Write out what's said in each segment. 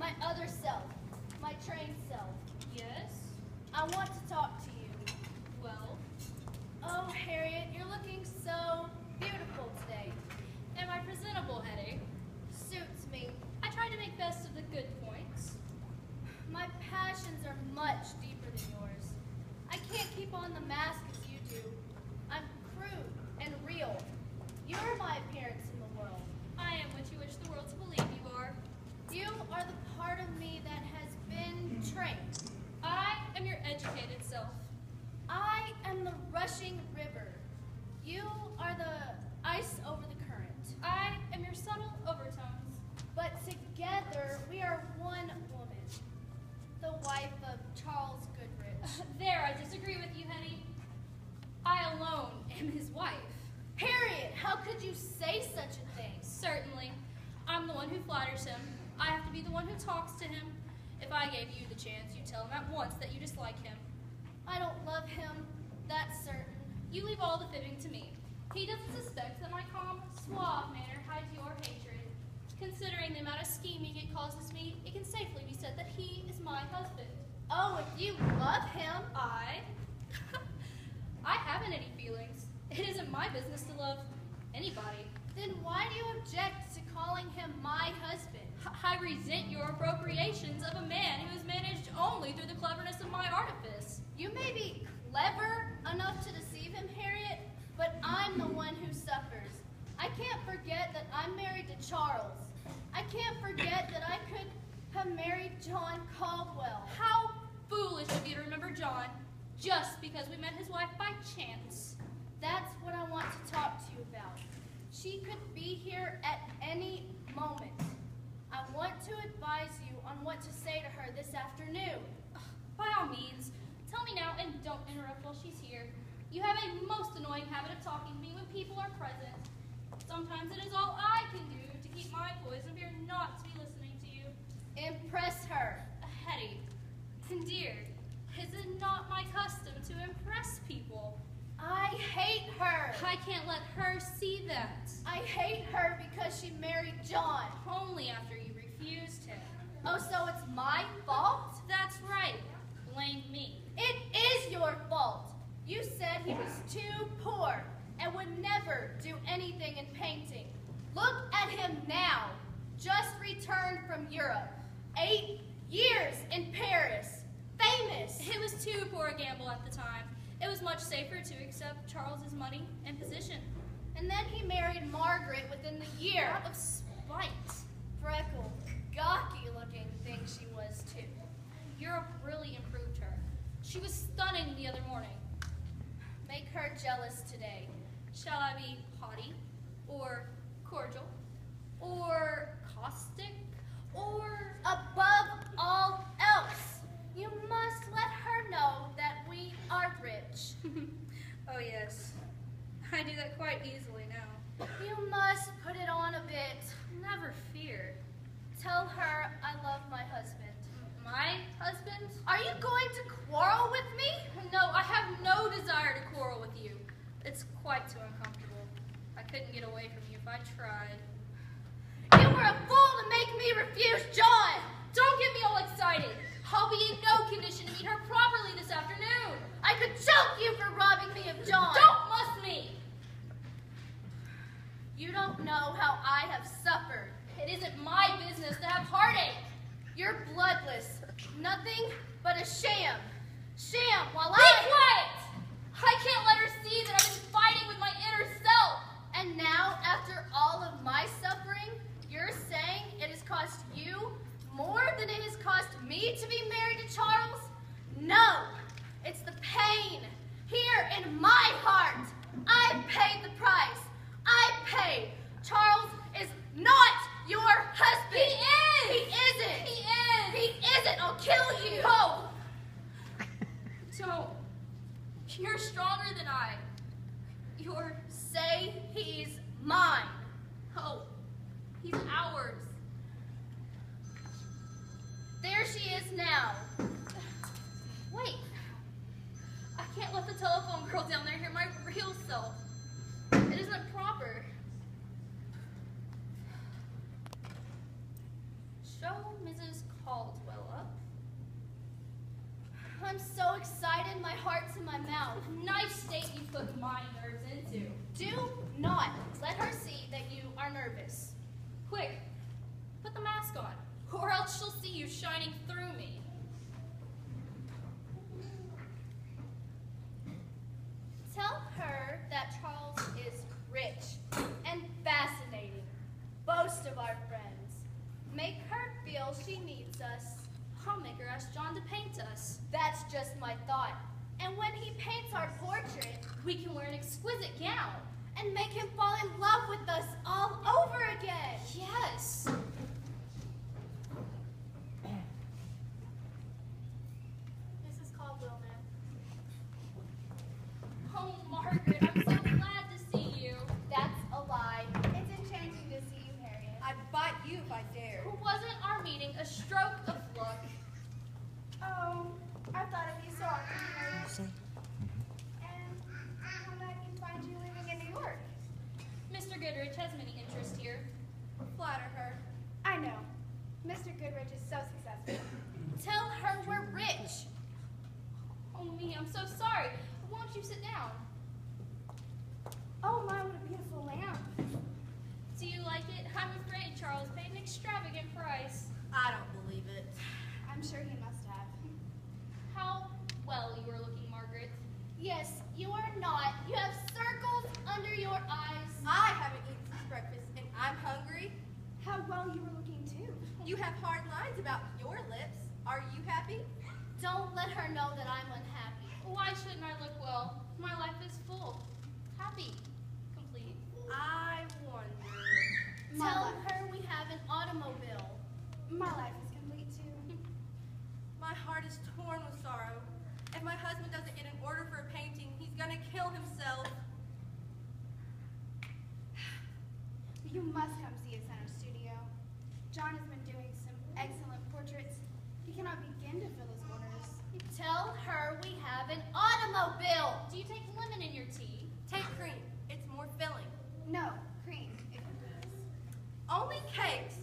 My other self. My trained self. Yes? I want to talk to you. Well? Oh, Harriet, you're looking so beautiful today. Am I presentable, Hetty? Suits me. I try to make best of the good points. My passions are much deeper than yours. I can't keep on the mask as you do. I'm crude and real. You're my appearance in the world. I am what you wish the world to believe you are. You are the part of me that has been trained. I am your educated self. I am the rushing river. You are the ice over the current. I am your subtle overtones. But together we are one woman, the wife of Charles Goodrich. There, I disagree with you, Hetty. I alone am his wife. Harriet, how could you say such a thing? Certainly. I'm the one who flatters him. I have to be the one who talks to him. If I gave you the chance, you'd tell him at once that you dislike him. I don't love him, that's certain. You leave all the fibbing to me. He doesn't suspect that my calm, suave manner hides your hatred. Considering the amount of scheming it causes me, it can safely be said that he is my husband. Oh, if you love him. I haven't any feelings. It isn't my business to love anybody. Then why do you object to calling him my husband? I resent your appropriations of a man who is managed only through the cleverness of my artifice. You may be clever enough to deceive him, Harriet, but I'm the one who suffers. I can't forget that I'm married to Charles. I can't forget that I could have married John Caldwell. How foolish of you to remember John, just because we met his wife by chance. That's what I want to talk to you about. She could be here at any moment. I want to advise you on what to say to her this afternoon. By all means, tell me now and don't interrupt while she's here. You have a most annoying habit of talking to me when people are present. Sometimes it is all I can do to keep my poise and fear not to be listening to you. Impress her. Hetty, dear, is it not my custom to impress people? I hate her. I can't let her see that. I hate her because she married John. Only after you refused him. Oh, so it's my fault? That's right. Blame me. It is your fault. You said he was too poor and would never do anything in painting. Look at him now. Just returned from Europe. 8 years in Paris. Famous. It was too poor a gamble at the time. It was much safer to accept Charles's money and position. And then he married Margaret within the year. Out of spite. Freckled, gawky-looking thing she was, too. Europe really improved her. She was stunning the other morning. Make her jealous today. Shall I be haughty, or cordial, or caustic, or... Above all else, you must let her know that we are rich. Oh, yes. I do that quite easily now. You must put it on a bit. Never fear. Tell her I love my husband. My husband? Are you going to quarrel with me? No, I have no desire to quarrel with you. It's quite too uncomfortable. I couldn't get away from you if I tried. You were a fool to make me refuse John! Don't get me all excited. I'll be in no condition to meet her properly this afternoon. I could choke you for robbing me of John. Don't muss me. You don't know how I have suffered. It isn't my business to have heartache. You're bloodless. Nothing but a sham. Sham while Be quiet! I can't let her see that I've been fighting with my inner self. And now, after all of my suffering, you're saying it has cost you more than it has cost me to be married to Charles? No, it's the pain here in my heart. I've paid the price. I've paid. Charles is not your husband. He is. He isn't. He is. He isn't. I'll kill you. No. Don't. You're stronger than I. You're... Say he's mine. Oh, he's ours. There she is now. Wait. I can't let the telephone girl down there hear my real self. It isn't proper. Show Mrs. Caldwell up. I'm so excited, my heart's in my mouth. Nice state you put my nerves into. Do not let her see that you are nervous. Quick, put the mask on, or else she'll see you shining through me. Tell her that Charles is rich and fascinating. Boast of our friends. Make her feel she needs us. I'll make her ask John to paint us. That's just my thought. And when he paints our portrait, We can wear an exquisite gown. and make him fall in love with us all over again. Yes. Mrs. Caldwell, ma'am. Oh, Margaret, I'm so glad to see you. That's a lie. It's enchanting to see you, Harriet. I'd bite you if I dared. Wasn't our meeting a stroke of luck? Oh, I thought of you so often, Harriet. And when I can find you living in New York. Mr. Goodrich has many interests here. Flatter her. I know. Mr. Goodrich is so successful. Tell her we're rich. Oh, me, I'm so sorry. Won't you sit down? Oh my, what a beautiful lamp. Do you like it? I'm afraid Charles paid an extravagant price. I don't believe it. I'm sure he must have. How well you are looking, Margaret. Yes, you are not. You have circles under your eyes. I haven't eaten since breakfast, and I'm hungry. How well you were looking too. You have hard lines about your lips. Are you happy? Don't let her know that I'm unhappy. Why shouldn't I look well? My life is full, happy, complete. I wonder. Tell her we have an automobile. My life is complete too. My heart is torn with sorrow. If my husband doesn't get an order for a painting, he's gonna kill himself. You must come see us in our studio. John has been doing some excellent portraits. He cannot begin to fill his orders. Tell her we have an automobile. Do you take lemon in your tea? Take cream. It's more filling. No, cream, if you please. Only cakes.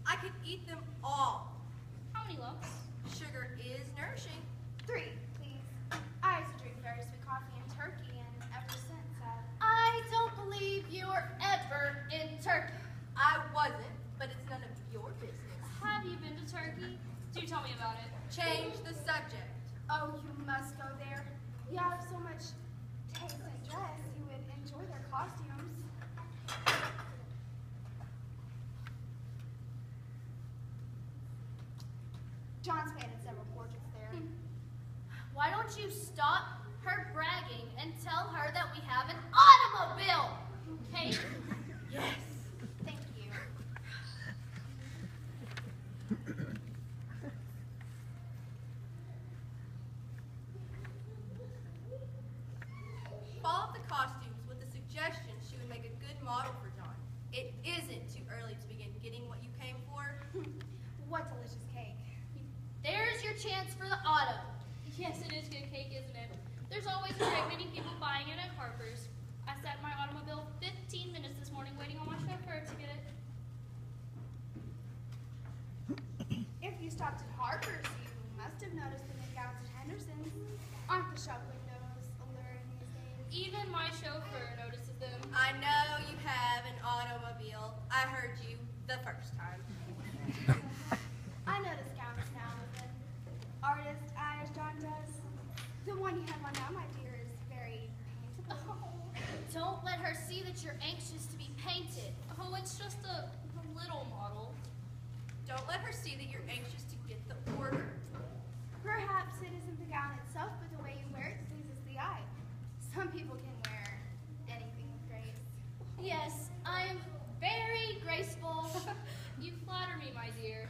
I could eat them all. How many lumps? Sugar is nourishing. 3, please. I used to drink very sweet coffee in Turkey, and ever since I don't believe you're ever in Turkey. I wasn't, but it's none of your business. Have you been to Turkey? Do tell me about it. Change the subject. Oh, you must go there. You have so much taste in dress, you would enjoy their costumes. John's painted several portraits there. Why don't you stop her bragging and tell her that we have an automobile? Hey, Yes. Thank you. Follow up the costumes with the suggestion she would make a good model for John. It isn't too early to begin getting what you came for. What delicious cake. There's your chance for the auto. yes, it is good cake, isn't it? There's always a great many people buying it at Harper's. I sat in my automobile 15 minutes this morning waiting on my chauffeur to get it. If you stopped at Harper's, you must have noticed the new gowns at Henderson's. Aren't the shop windows alluring these days? Even my chauffeur notices them. I know you have an automobile. I heard you the first time. I notice gowns now with an artist eye as John does. The one you have on now, my dear, is very paintable. Don't let her see that you're anxious to be painted. Oh, it's just a little model. Don't let her see that you're anxious to get the order. Perhaps it isn't the gown itself, but the way you wear it pleases the eye. Some people can wear anything with grace. Yes, I'm very graceful. You flatter me, my dear.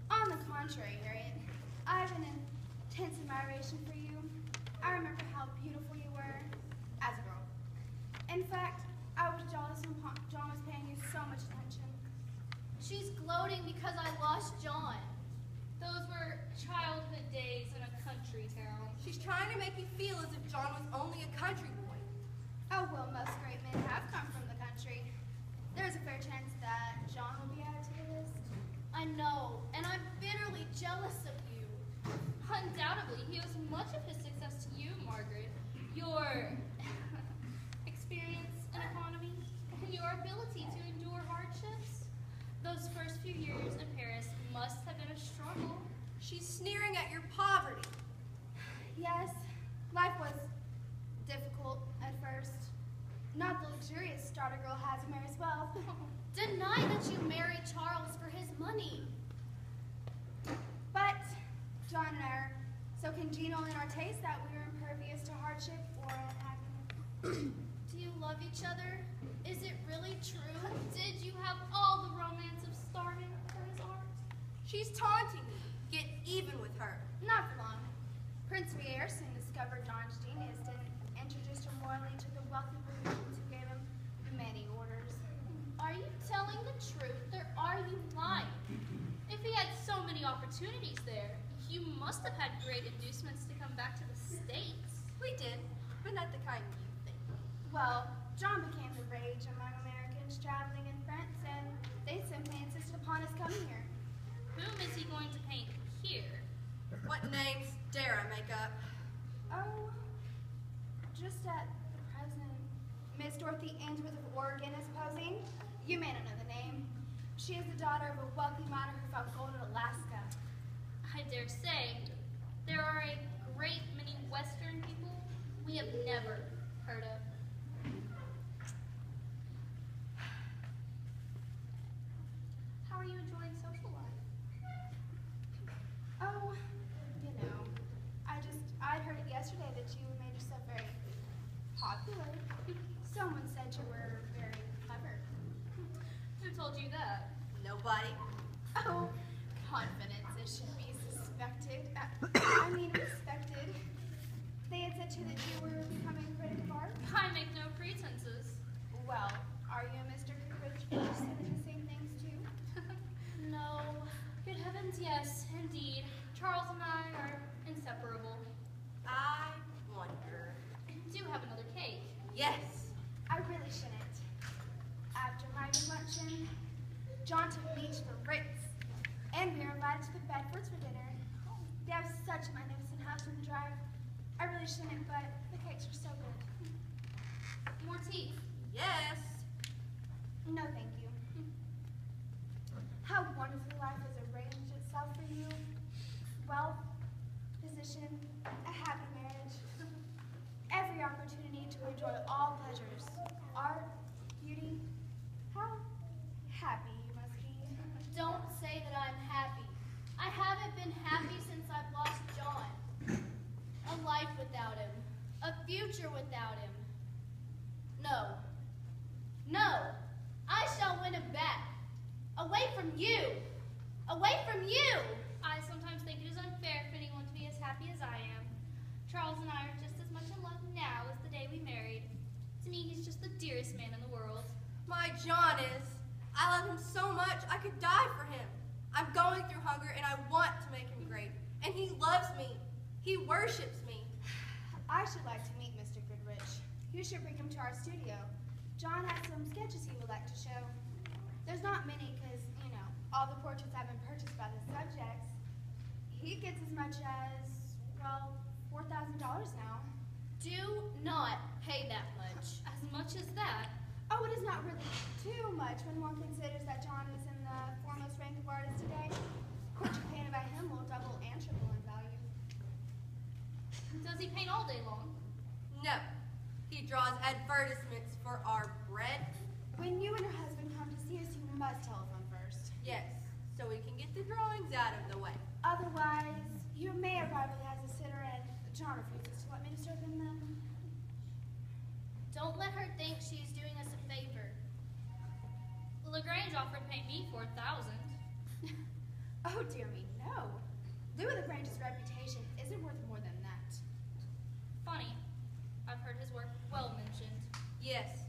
On the contrary, Harriet, I have an intense admiration for you. I remember how beautiful you were as a girl. In fact, I was jealous when John was paying you so much attention. She's gloating because I lost John. Those were childhood days in a country town. She's trying to make you feel as if John was only a country boy. Oh, well, most great men have come from the country. There's a fair chance that John will be added to the list. Undoubtedly, he owes much of his success to you, Margaret. Your experience in economy and your ability to endure hardships. Those first few years in Paris must have been a struggle. She's sneering at your poverty. Yes, life was difficult at first. Not the luxurious start a girl has who marries wealth. Deny that you married Charles for his money. But John and I are so congenial in our tastes that we are impervious to hardship or unhappiness. Do you love each other? Is it really true? Did you have all the romance of starving for his art? She's taunting me. Get even with her. Not for long. Prince Pierre soon discovered John's genius and introduced him royally to the wealthy Parisians who gave him many orders. Are you telling the truth or are you lying? If he had so many opportunities there, you must have had great inducements to come back to the States. We did, but not the kind you think. Well, John became the rage among Americans traveling in France, and they simply insisted upon us coming here. Whom is he going to paint here? What names dare I make up? Oh, just at the present, Miss Dorothy Ainsworth of Oregon is posing. You may not know the name. She is the daughter of a wealthy miner who found gold in Alaska. I dare say there are a great many Western people we have never heard of. How are you enjoying social life? Oh, you know, I heard it yesterday that you made yourself very popular. Someone said you were very clever. Who told you that? Nobody. Oh, confidence, it should be suspected. I mean, expected. They had said to you that you were becoming a critic of art. I make no pretenses. Well, are you and Mr. Goodrich interested in the same things too? No. Good heavens, yes, indeed. Charles and I are inseparable. I wonder. Do have another cake. Yes. I really shouldn't. After my luncheon, John took me to the Ritz, and we were invited to the Bedfords for dinner. They have such a magnificent house on the drive. I really shouldn't, but the cakes are so good. More tea. Yes. No, thank you. How wonderfully life has arranged itself for you. Wealth, position, a happy marriage, every opportunity to enjoy all pleasures, art, beauty. How happy you must be. Don't say that I'm happy. I haven't been happy since I've lost John. A life without him. A future without him. No. No. I shall win him back. Away from you. Away from you. I sometimes think it is unfair for anyone to be as happy as I am. Charles and I are just as much in love now as the day we married. To me, he's just the dearest man in the world. My John is. I love him so much I could die for him. I'm going through hunger and I want to make him great. And he loves me. He worships me. I should like to meet Mr. Goodrich. You should bring him to our studio. John has some sketches he would like to show. There's not many because, you know, all the portraits have been purchased by the subjects. He gets as much as, well, $4,000 now. Do not pay that much. As much as that, Oh, it is not really too much when one considers that John is in the foremost rank of artists today. Portrait painted by him will double and triple in value. does he paint all day long? No. He draws advertisements for our bread. When you and your husband come to see us, you must telephone first. Yes, so we can get the drawings out of the way. Otherwise, you may arrive as a sitter and John refuses to let me disturb him then. Don't let her think she's doing us a favor. LaGrange offered to pay me $4,000. Oh dear me, no. Louis LaGrange's reputation isn't worth more than that. Funny. I've heard his work well mentioned. Yes,